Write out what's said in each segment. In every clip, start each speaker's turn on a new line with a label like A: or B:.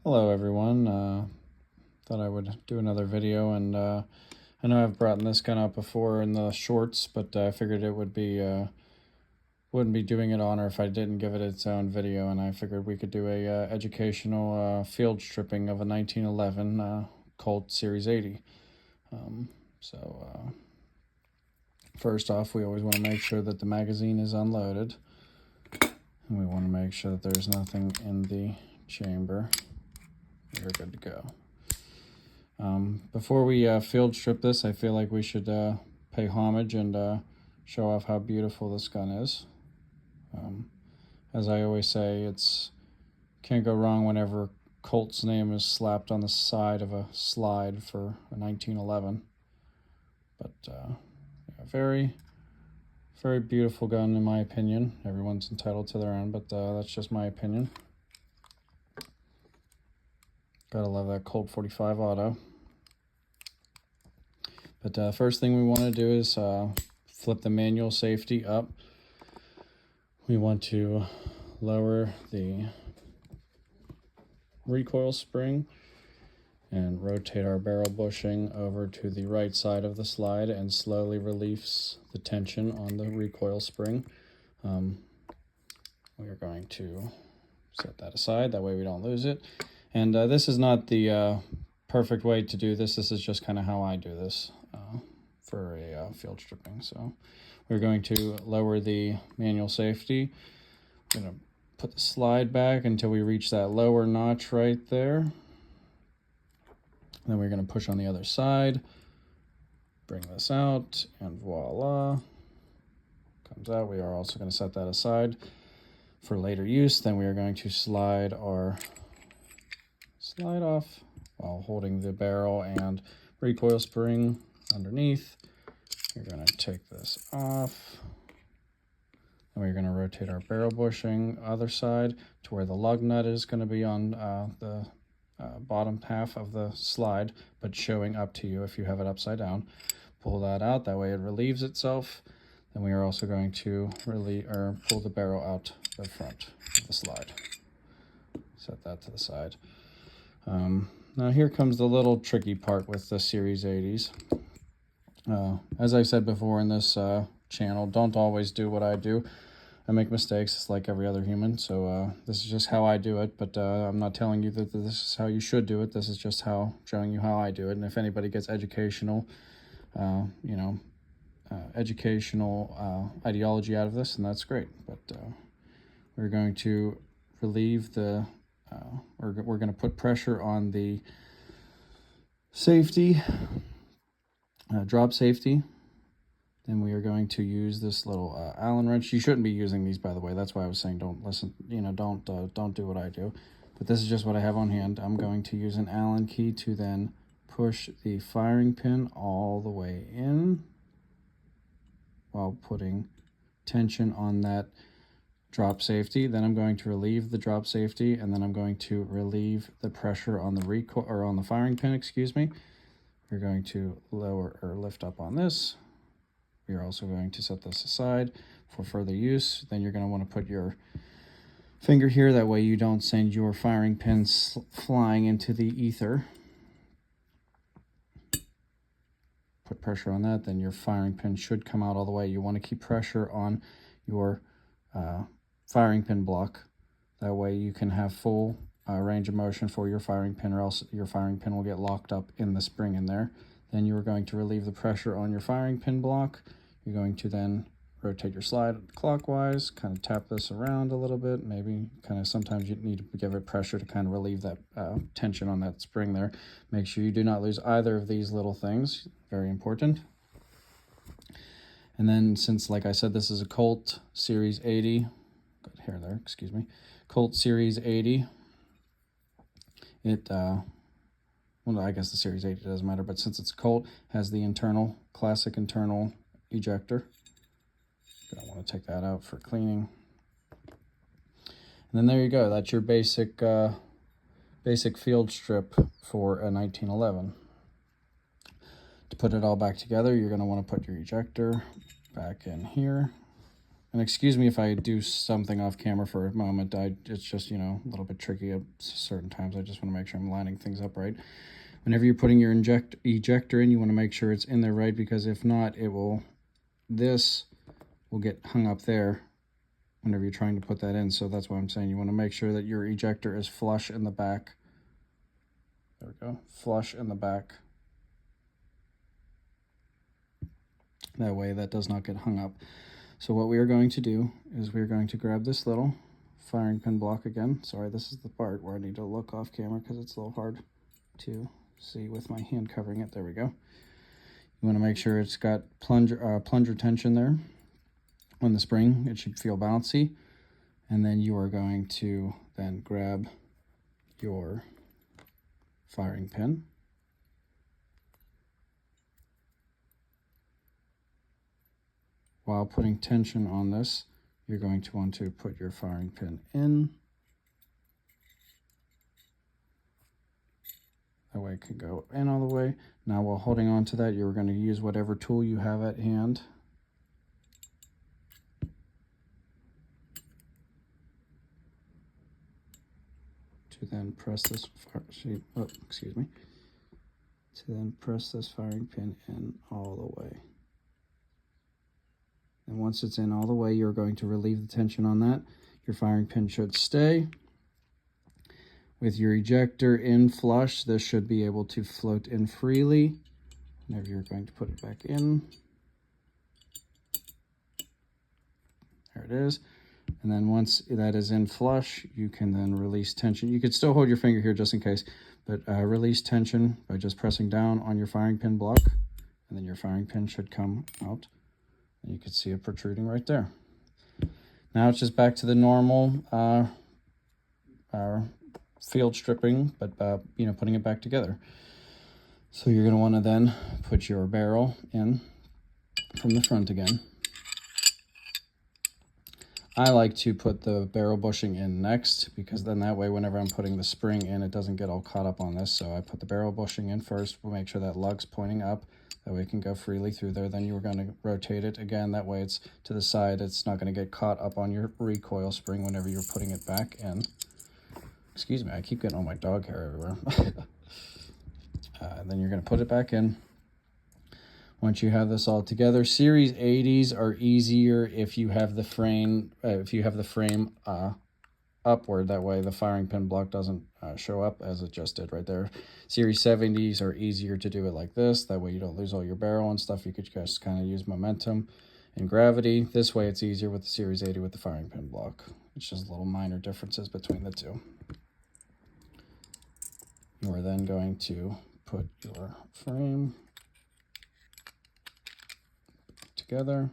A: Hello everyone, thought I would do another video, and I know I've brought this gun up before in the shorts, but I figured it would be wouldn't be doing it honor if I didn't give it its own video, and I figured we could do a educational field stripping of a 1911 Colt Series 80. So first off, we always want to make sure that the magazine is unloaded, and we want to make sure that there's nothing in the chamber. We're good to go. Before we field strip this, I feel like we should pay homage and show off how beautiful this gun is. As I always say, it's can't go wrong whenever Colt's name is slapped on the side of a slide for a 1911. But yeah, very, very beautiful gun in my opinion. Everyone's entitled to their own, but that's just my opinion. Gotta love that Colt 45 auto. But first thing we want to do is flip the manual safety up. We want to lower the recoil spring and rotate our barrel bushing over to the right side of the slide and slowly release the tension on the recoil spring. We are going to set that aside, that way we don't lose it. And this is not the perfect way to do this. This is just kind of how I do this for a field stripping. So we're going to lower the manual safety. I'm going to put the slide back until we reach that lower notch right there. Then we're going to push on the other side, bring this out, and voila, comes out. We are also going to set that aside for later use. Then we are going to slide off while holding the barrel and recoil spring underneath. We're going to take this off. And we're going to rotate our barrel bushing other side to where the lug nut is going to be on the bottom half of the slide, but showing up to you if you have it upside down. Pull that out, that way it relieves itself. Then we are also going to pull the barrel out the front of the slide. Set that to the side. Now here comes the little tricky part with the Series 80s. As I said before in this channel, don't always do what I do. I make mistakes, it's like every other human, so this is just how I do it, but I'm not telling you that this is how you should do it. This is just showing you how I do it, and if anybody gets educational, educational ideology out of this, and that's great. But we're going to relieve the, we're going to put pressure on the safety, drop safety. Then we are going to use this little Allen wrench. You shouldn't be using these, by the way. That's why I was saying don't listen, don't do what I do. But this is just what I have on hand. I'm going to use an Allen key to then push the firing pin all the way in while putting tension on that drop safety. Then I'm going to relieve the drop safety, and then I'm going to relieve the pressure on the recoil, or on the firing pin, excuse me. We're going to lower or lift up on this. We are also going to set this aside for further use. Then you're going to want to put your finger here, that way you don't send your firing pins flying into the ether. Put pressure on that, then your firing pin should come out all the way. You want to keep pressure on your firing pin block. That way you can have full range of motion for your firing pin, or else your firing pin will get locked up in the spring in there. Then you are going to relieve the pressure on your firing pin block. You're going to then rotate your slide clockwise, kind of tap this around a little bit, maybe kind of sometimes you need to give it pressure to kind of relieve that tension on that spring there. Make sure you do not lose either of these little things, very important. And then, since, like I said, this is a Colt Series 80, got hair there, excuse me, Colt Series 80, well, I guess the Series 80 doesn't matter, but since it's a Colt, has the classic internal ejector. I want to take that out for cleaning. And then there you go. That's your basic field strip for a 1911. To put it all back together, you're going to want to put your ejector back in here. And excuse me if I do something off camera for a moment. It's just, you know, a little bit tricky at certain times. I just want to make sure I'm lining things up right. Whenever you're putting your ejector in, you want to make sure it's in there right, because if not, this will get hung up there whenever you're trying to put that in. So that's why I'm saying you want to make sure that your ejector is flush in the back. There we go, flush in the back. That way that does not get hung up. So what we are going to do is we're going to grab this little firing pin block again. Sorry, this is the part where I need to look off camera because it's a little hard to see with my hand covering it. There we go. You want to make sure it's got plunger tension there on the spring. It should feel bouncy. And then you are going to then grab your firing pin. While putting tension on this, you're going to want to put your firing pin in. That way it can go in all the way. Now while holding on to that, you're going to use whatever tool you have at hand. To then press this to then press this firing pin in all the way. And once it's in all the way, you're going to relieve the tension on that. Your firing pin should stay. With your ejector in flush, this should be able to float in freely whenever you're going to put it back in. There it is. And then once that is in flush, you can then release tension. You could still hold your finger here just in case, but release tension by just pressing down on your firing pin block, and then your firing pin should come out. And you can see it protruding right there. Now it's just back to the normal field stripping, but you know, putting it back together. So you're going to want to then put your barrel in from the front again. I like to put the barrel bushing in next, because then that way whenever I'm putting the spring in, it doesn't get all caught up on this. So I put the barrel bushing in first. We'll make sure that lug's pointing up. That way it can go freely through there. Then you're going to rotate it again. That way it's to the side. It's not going to get caught up on your recoil spring whenever you're putting it back in. Excuse me, I keep getting all my dog hair everywhere. Then you're going to put it back in. Once you have this all together, Series 80s are easier if you have the frame upward. That way the firing pin block doesn't show up as it just did right there. Series 70s are easier to do it like this. That way you don't lose all your barrel and stuff. You could just kind of use momentum and gravity. This way it's easier with the Series 80 with the firing pin block. It's just little minor differences between the two. You are then going to put your frame together,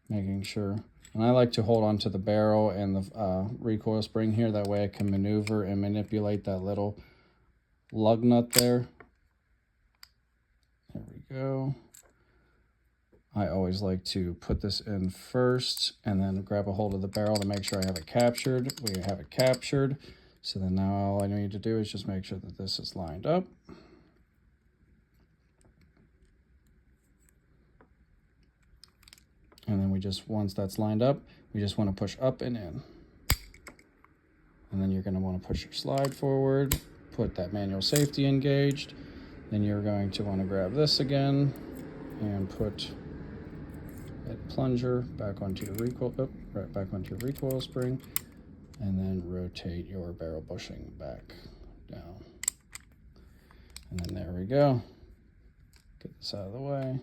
A: making sure, and I like to hold on to the barrel and the recoil spring here. That way I can maneuver and manipulate that little lug nut there. There we go. I always like to put this in first and then grab a hold of the barrel to make sure I have it captured. We have it captured. So then now all I need to do is just make sure that this is lined up. And then once that's lined up, we just want to push up and in. And then you're going to want to push your slide forward, put that manual safety engaged. Then you're going to want to grab this again and put that plunger back onto your recoil spring, and then rotate your barrel bushing back down. And then there we go. Get this out of the way.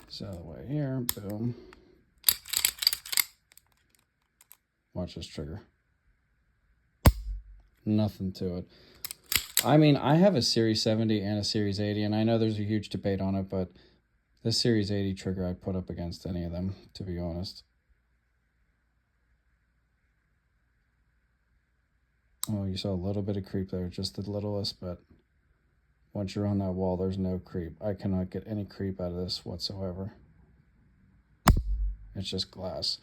A: This out of the way here, boom. Watch this trigger. Nothing to it. I mean, I have a Series 70 and a Series 80, and I know there's a huge debate on it, but this Series 80 trigger I'd put up against any of them, to be honest. Oh, you saw a little bit of creep there, just the littlest, but once you're on that wall, there's no creep. I cannot get any creep out of this whatsoever. It's just glass.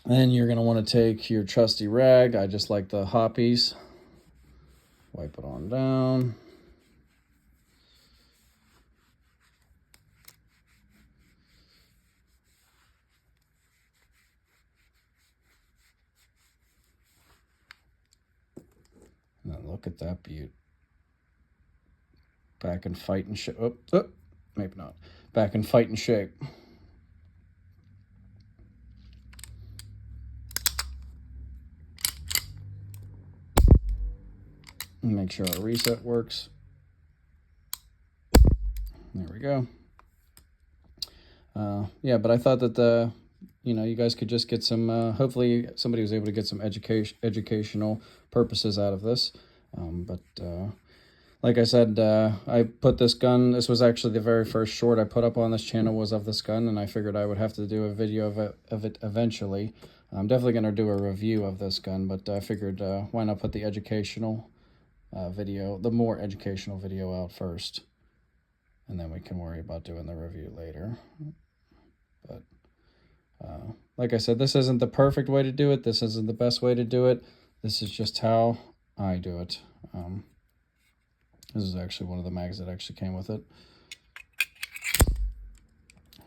A: Then you're going to want to take your trusty rag. I just like the hoppies. Wipe it on down. And then look at that beaut. Back in fighting shape. Oh, maybe not. Back in fighting shape. Make sure our reset works. There we go. Yeah, but I thought that you guys could just get some. Hopefully, somebody was able to get some educational purposes out of this. Like I said, I put this gun. This was actually the very first short I put up on this channel was of this gun, and I figured I would have to do a video of it eventually. I'm definitely going to do a review of this gun, but I figured why not put the educational video, the more educational video out first, and then we can worry about doing the review later. But like I said, this isn't the perfect way to do it. This isn't the best way to do it. This is just how I do it. This is actually one of the mags that actually came with it.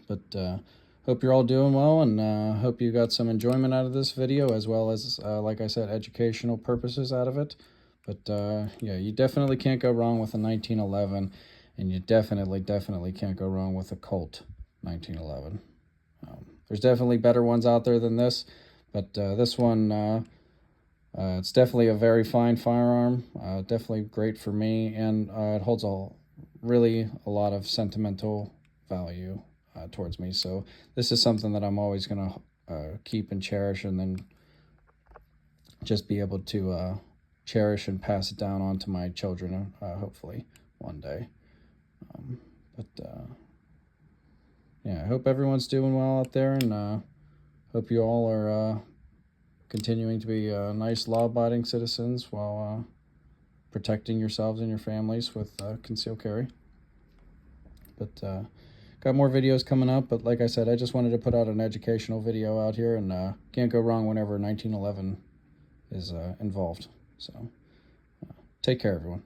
A: But hope you're all doing well, and hope you got some enjoyment out of this video, as well as, like I said, educational purposes out of it. But yeah, you definitely can't go wrong with a 1911, and you definitely can't go wrong with a Colt 1911. There's definitely better ones out there than this, but this one, it's definitely a very fine firearm, definitely great for me, and it holds a lot of sentimental value towards me. So this is something that I'm always going to keep and cherish, and then just be able to cherish and pass it down on to my children, hopefully one day. Yeah, I hope everyone's doing well out there, and hope you all are continuing to be nice, law-abiding citizens while protecting yourselves and your families with concealed carry. But got more videos coming up, but like I said, I just wanted to put out an educational video out here, and can't go wrong whenever 1911 is involved. So take care, everyone.